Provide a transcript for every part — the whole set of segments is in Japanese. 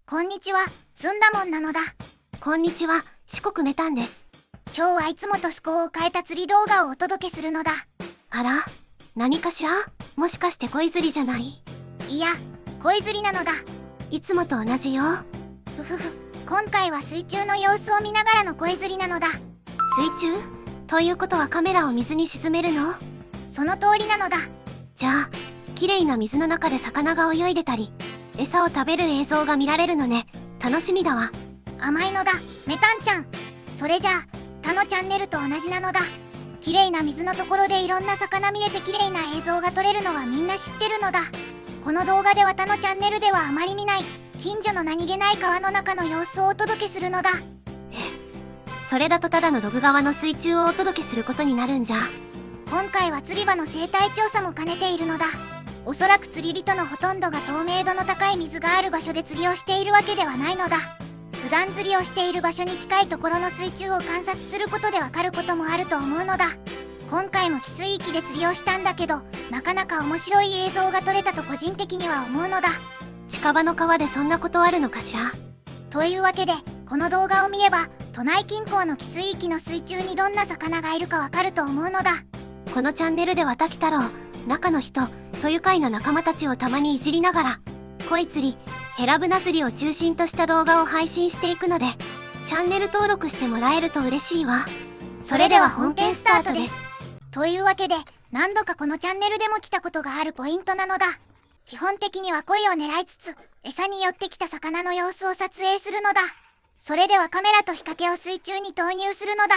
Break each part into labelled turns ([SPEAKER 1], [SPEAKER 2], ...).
[SPEAKER 1] こんにちは、ずんだもんなのだ。
[SPEAKER 2] こんにちは、四国メタンです。
[SPEAKER 1] 今日はいつもと趣向を変えた釣り動画をお届けするのだ。
[SPEAKER 2] あら、何かしら？もしかして恋釣りじゃない？
[SPEAKER 1] いや、恋釣りなのだ。
[SPEAKER 2] いつもと同じよ。
[SPEAKER 1] ふふふ、今回は水中の様子を見ながらの恋釣りなのだ。
[SPEAKER 2] 水中？ということはカメラを水に沈めるの？
[SPEAKER 1] その通りなのだ。
[SPEAKER 2] じゃあ、綺麗な水の中で魚が泳いでたり、餌を食べる映像が見られるのね。楽しみだわ。
[SPEAKER 1] 甘いのだ、メタンちゃん。それじゃあ、他のチャンネルと同じなのだ。綺麗な水のところでいろんな魚見れて綺麗な映像が撮れるのはみんな知ってるのだ。この動画では他のチャンネルではあまり見ない近所の何気ない川の中の様子をお届けするのだ。
[SPEAKER 2] それだとただのログ側の水中をお届けすることになるんじゃ。
[SPEAKER 1] 今回は釣り場の生態調査も兼ねているのだ。おそらく釣り人のほとんどが透明度の高い水がある場所で釣りをしているわけではないのだ。普段釣りをしている場所に近いところの水中を観察することでわかることもあると思うのだ。今回も汽水域で釣りをしたんだけど、なかなか面白い映像が撮れたと個人的には思うのだ。
[SPEAKER 2] 近場の川でそんなことあるのかしら？
[SPEAKER 1] というわけで、この動画を見れば都内近郊の汽水域の水中にどんな魚がいるかわかると思うのだ。
[SPEAKER 2] このチャンネルでは滝太郎、中の人と愉快な仲間たちをたまにいじりながら、恋釣り、ヘラブナ釣りを中心とした動画を配信していくので、チャンネル登録してもらえると嬉しいわ。
[SPEAKER 1] それでは本編スタートです。というわけで、何度かこのチャンネルでも来たことがあるポイントなのだ。基本的には恋を狙いつつ、餌に寄ってきた魚の様子を撮影するのだ。それではカメラと仕掛けを水中に投入するのだ。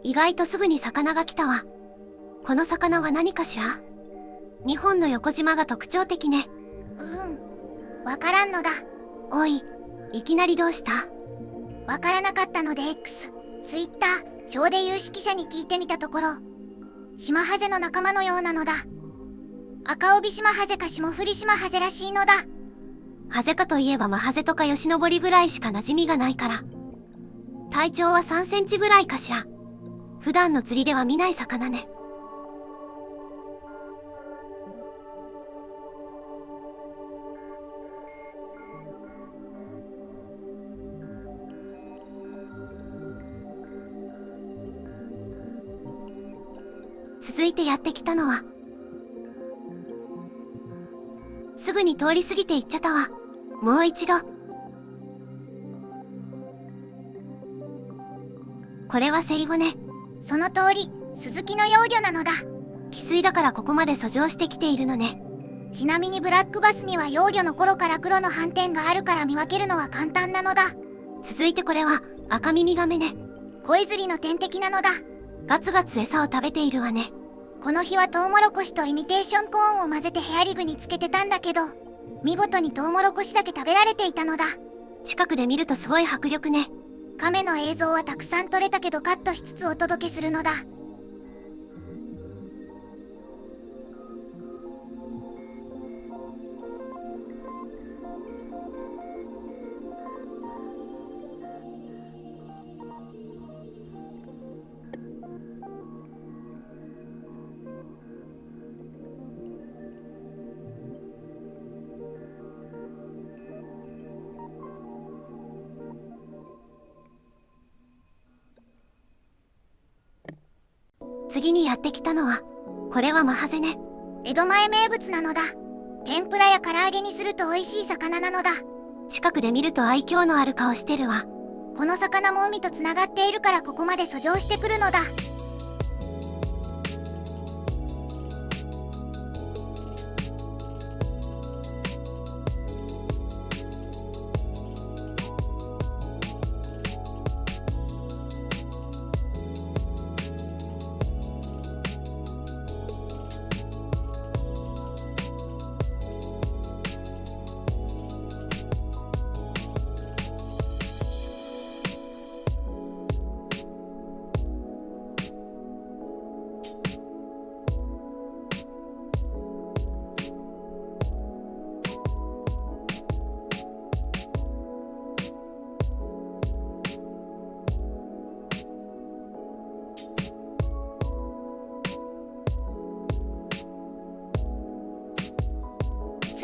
[SPEAKER 2] 意外とすぐに魚が来たわ。この魚は何かしら？2本の横縞が特徴的ね。
[SPEAKER 1] わからんのだ。
[SPEAKER 2] おい、いきなりどうした？
[SPEAKER 1] わからなかったので X、Twitter、超で有識者に聞いてみたところ、シマハゼの仲間のようなのだ。赤帯シマハゼか霜降りシマハゼらしいのだ。
[SPEAKER 2] ハゼかといえばマハゼとかヨシノボリぐらいしか馴染みがないから。体長は3センチぐらいかしら。普段の釣りでは見ない魚ね。続いてやってきたのは、すぐに通り過ぎていっちゃったわ。もう一度。これはセイゴね。
[SPEAKER 1] その通り、スズキの幼魚なのだ。
[SPEAKER 2] 汽水だからここまで遡上してきているのね。
[SPEAKER 1] ちなみにブラックバスには幼魚の頃から黒の斑点があるから見分けるのは簡単なのだ。
[SPEAKER 2] 続いてこれは赤耳ガメね。
[SPEAKER 1] 恋釣りの天敵なのだ。
[SPEAKER 2] ガツガツ餌を食べているわね。
[SPEAKER 1] この日はトウモロコシとイミテーションコーンを混ぜてヘアリグにつけてたんだけど、見事にトウモロコシだけ食べられていたのだ。
[SPEAKER 2] 近くで見るとすごい迫力ね。
[SPEAKER 1] 亀の映像はたくさん撮れたけどカットしつつお届けするのだ。
[SPEAKER 2] 次にやってきたのは、これはマハゼね。
[SPEAKER 1] 江戸前名物なのだ。天ぷらや唐揚げにすると美味しい魚なのだ。
[SPEAKER 2] 近くで見ると愛嬌のある顔してるわ。
[SPEAKER 1] この魚も海とつながっているからここまで遡上してくるのだ。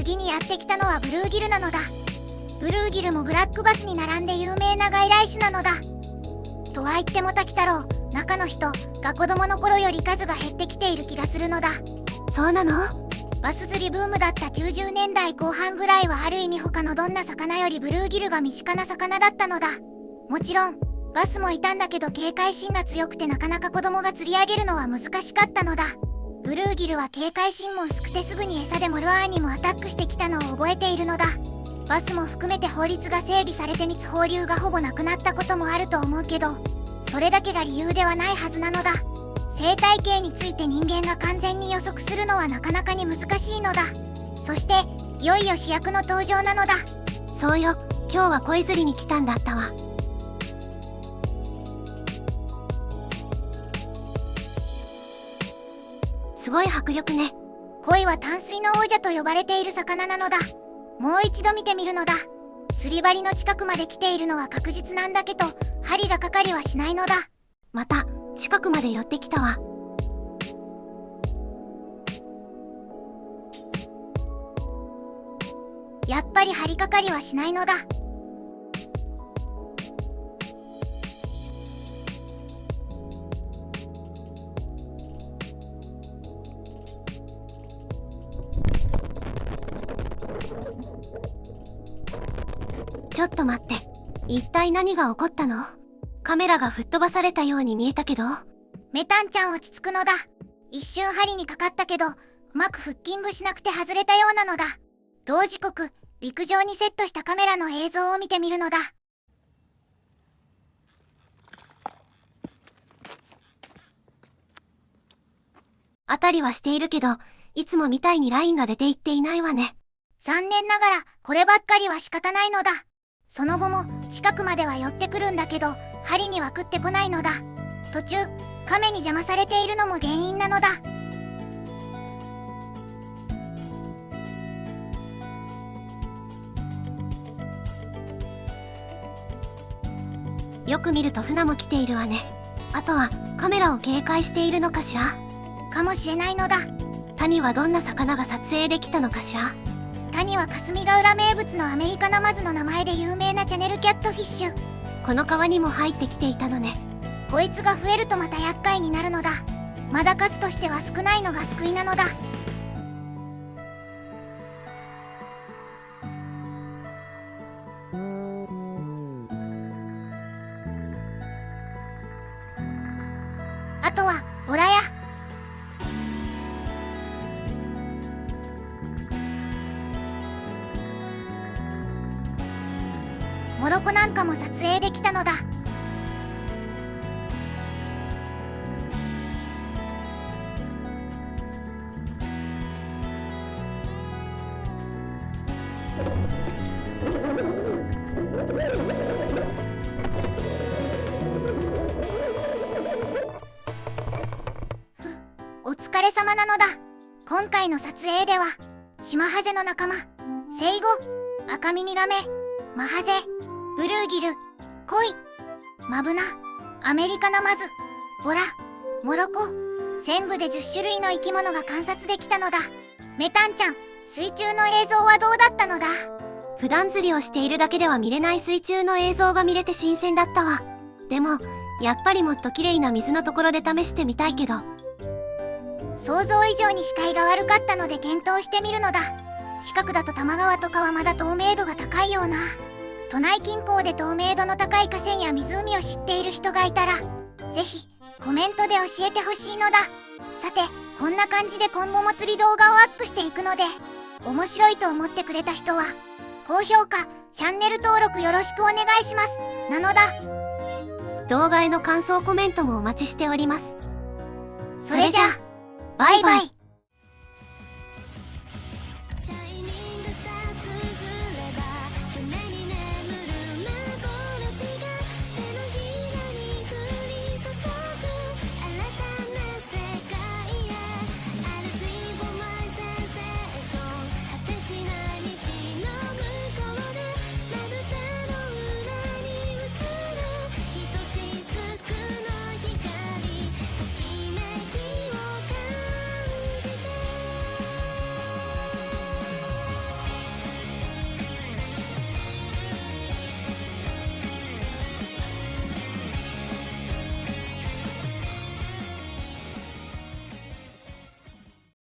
[SPEAKER 1] 次にやってきたのはブルーギルなのだ。ブルーギルもブラックバスに並んで有名な外来種なのだ。とは言っても滝太郎、中の人が子供の頃より数が減ってきている気がするのだ。
[SPEAKER 2] そうなの？
[SPEAKER 1] バス釣りブームだった90年代後半ぐらいはある意味他のどんな魚よりブルーギルが身近な魚だったのだ。もちろんバスもいたんだけど警戒心が強くてなかなか子供が釣り上げるのは難しかったのだ。ブルーギルは警戒心も薄くてすぐに餌でもルアーにもアタックしてきたのを覚えているのだ。バスも含めて法律が整備されて密放流がほぼなくなったこともあると思うけど、それだけが理由ではないはずなのだ。生態系について人間が完全に予測するのはなかなかに難しいのだ。そしていよいよ主役の登場なのだ。
[SPEAKER 2] そうよ、今日は鯉釣りに来たんだったわ。すごい迫力ね。
[SPEAKER 1] 鯉は淡水の王者と呼ばれている魚なのだ。もう一度見てみるのだ。釣り針の近くまで来ているのは確実なんだけど、針がかかりはしないのだ。
[SPEAKER 2] また近くまで寄ってきたわ。
[SPEAKER 1] やっぱり針かかりはしないのだ。
[SPEAKER 2] ちょっと待って、一体何が起こったの？カメラが吹っ飛ばされたように見えたけど。
[SPEAKER 1] メタンちゃん落ち着くのだ。一瞬針にかかったけどうまくフッキングしなくて外れたようなのだ。同時刻陸上にセットしたカメラの映像を見てみるのだ。
[SPEAKER 2] あたりはしているけど、いつもみたいにラインが出ていっていないわね。
[SPEAKER 1] 残念ながらこればっかりは仕方ないのだ。その後も近くまでは寄ってくるんだけど針には食ってこないのだ。途中カメに邪魔されているのも原因なのだ。
[SPEAKER 2] よく見ると船も来ているわね。あとはカメラを警戒しているのかしら？
[SPEAKER 1] かもしれないのだ。
[SPEAKER 2] 谷はどんな魚が撮影できたのかしら？
[SPEAKER 1] 谷は霞ヶ浦名物のアメリカナマズの名前で有名なチャネルキャットフィッシュ。
[SPEAKER 2] この川にも入ってきていたのね。
[SPEAKER 1] こいつが増えるとまた厄介になるのだ。まだ数としては少ないのが救いなのだ。あとはボラやモロコなんかも撮影できたのだ。お疲れ様なのだ。今回の撮影ではシマハゼの仲間セイゴ、アカミミガメ、マハゼ、ブルーギル、コイ、マブナ、アメリカナマズ、ボラ、モロコ、全部で10種類の生き物が観察できたのだ。メタンちゃん、水中の映像はどうだったのだ？
[SPEAKER 2] 普段釣りをしているだけでは見れない水中の映像が見れて新鮮だったわ。でもやっぱりもっと綺麗な水のところで試してみたいけど。
[SPEAKER 1] 想像以上に視界が悪かったので検討してみるのだ。近くだと多摩川とかはまだ透明度が高いような。都内近郊で透明度の高い河川や湖を知っている人がいたらぜひコメントで教えてほしいのだ。さてこんな感じで今後も釣り動画をアップしていくので、面白いと思ってくれた人は高評価、チャンネル登録よろしくお願いしますなのだ。
[SPEAKER 2] 動画への感想コメントもお待ちしております。
[SPEAKER 1] それじゃあバイバイ。